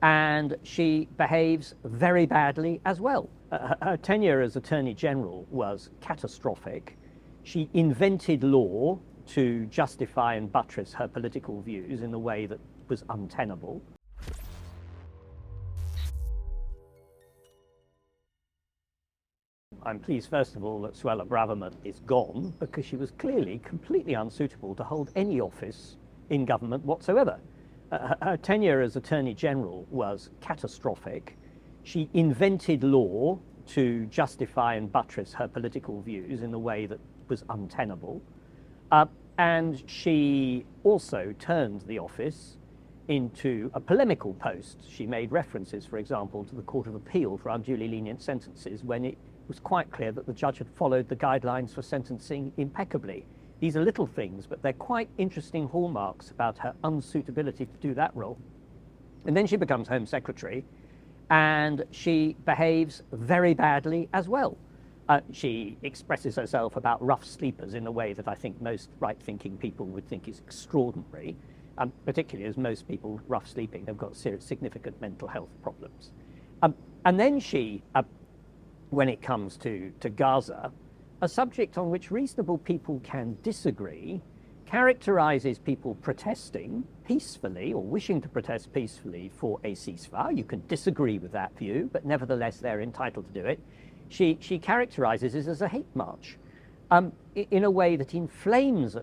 and she behaves very badly as well. Her tenure as Attorney General was catastrophic. She invented law to justify and buttress her political views in a way that was untenable. I'm pleased, first of all, that Suella Braverman is gone, because she was clearly completely unsuitable to hold any office in government whatsoever. Her tenure as Attorney General was catastrophic. She invented law to justify and buttress her political views in a way that was untenable. And she also turned the office into a polemical post. She made references, for example, to the Court of Appeal for unduly lenient sentences when it was quite clear that the judge had followed the guidelines for sentencing impeccably. These are little things, but they're quite interesting hallmarks about her unsuitability to do that role. And then she becomes Home Secretary, and she behaves very badly as well. She expresses herself about rough sleepers in a way that I think most right-thinking people would think is extraordinary, particularly as most people rough sleeping have got significant mental health problems. And then she, when it comes to Gaza, a subject on which reasonable people can disagree, characterizes people protesting peacefully or wishing to protest peacefully for a ceasefire. You can disagree with that view, but nevertheless they're entitled to do it. She characterizes it as a hate march in a way that inflames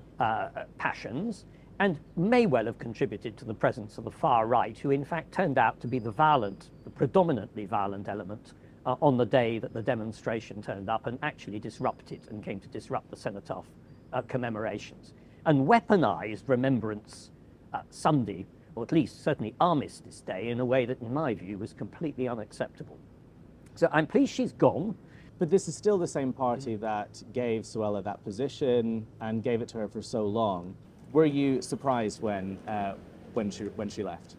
passions and may well have contributed to the presence of the far right, who in fact turned out to be the predominantly violent element on the day that the demonstration turned up and actually disrupted and came to disrupt the Cenotaph commemorations, and weaponized Remembrance Sunday, or at least certainly Armistice Day, in a way that, in my view, was completely unacceptable. So I'm pleased she's gone. But this is still the same party that gave Suella that position and gave it to her for so long. Were you surprised when she left?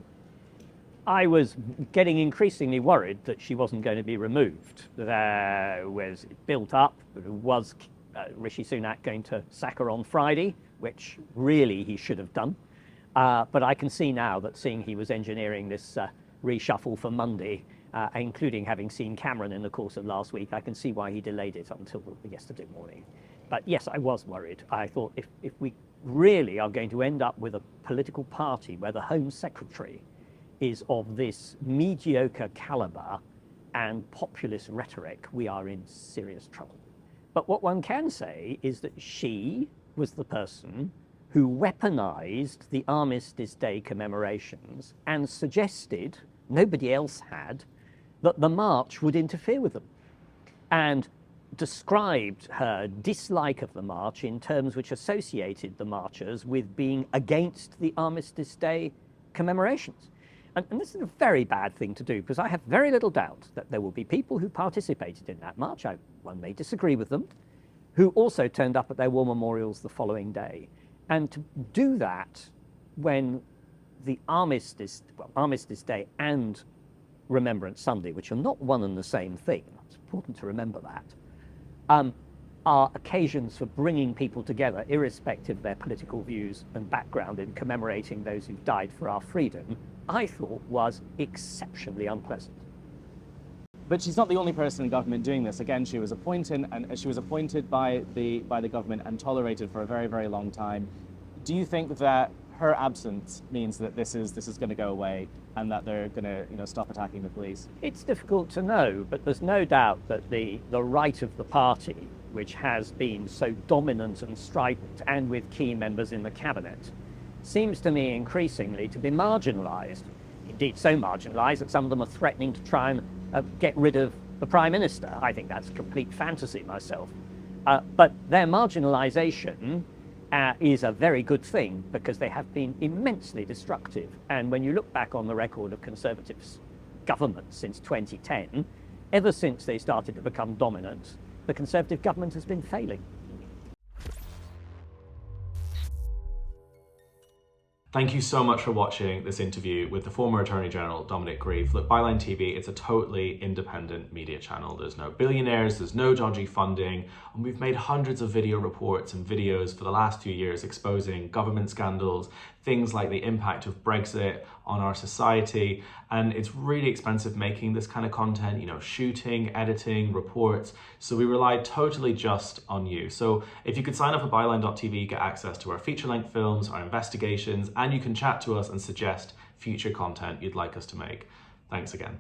I was getting increasingly worried that she wasn't going to be removed. There was built up, was Rishi Sunak going to sack her on Friday, which really he should have done. But I can see now that, seeing he was engineering this reshuffle for Monday, including having seen Cameron in the course of last week, I can see why he delayed it until yesterday morning. But yes, I was worried. I thought if we really are going to end up with a political party where the Home Secretary is of this mediocre caliber and populist rhetoric, we are in serious trouble. But what one can say is that she was the person who weaponized the Armistice Day commemorations and suggested, nobody else had, that the march would interfere with them, and described her dislike of the march in terms which associated the marchers with being against the Armistice Day commemorations. And this is a very bad thing to do, because I have very little doubt that there will be people who participated in that march, one may disagree with them, who also turned up at their war memorials the following day. And to do that when the Armistice Day and Remembrance Sunday, which are not one and the same thing, it's important to remember that, are occasions for bringing people together, irrespective of their political views and background, in commemorating those who've died for our freedom, I thought was exceptionally unpleasant. But she's not the only person in government doing this. Again, she was appointed by the government and tolerated for a very, very long time. Do you think that her absence means that this is going to go away and that they're going to stop attacking the police? It's difficult to know, but there's no doubt that the right of the party, which has been so dominant and strident, and with key members in the cabinet, seems to me increasingly to be marginalised. Indeed, so marginalised that some of them are threatening to try and get rid of the Prime Minister. I think that's complete fantasy myself. But their marginalisation is a very good thing, because they have been immensely destructive. And when you look back on the record of Conservatives' government since 2010, ever since they started to become dominant, the Conservative government has been failing. Thank you so much for watching this interview with the former Attorney General, Dominic Grieve. Look, Byline TV, it's a totally independent media channel. There's no billionaires, there's no dodgy funding, and we've made hundreds of video reports and videos for the last few years exposing government scandals, things like the impact of Brexit on our society. And it's really expensive making this kind of content, you know, shooting, editing, reports. So we rely totally just on you. So if you could sign up at byline.tv, you get access to our feature-length films, our investigations, and you can chat to us and suggest future content you'd like us to make. Thanks again.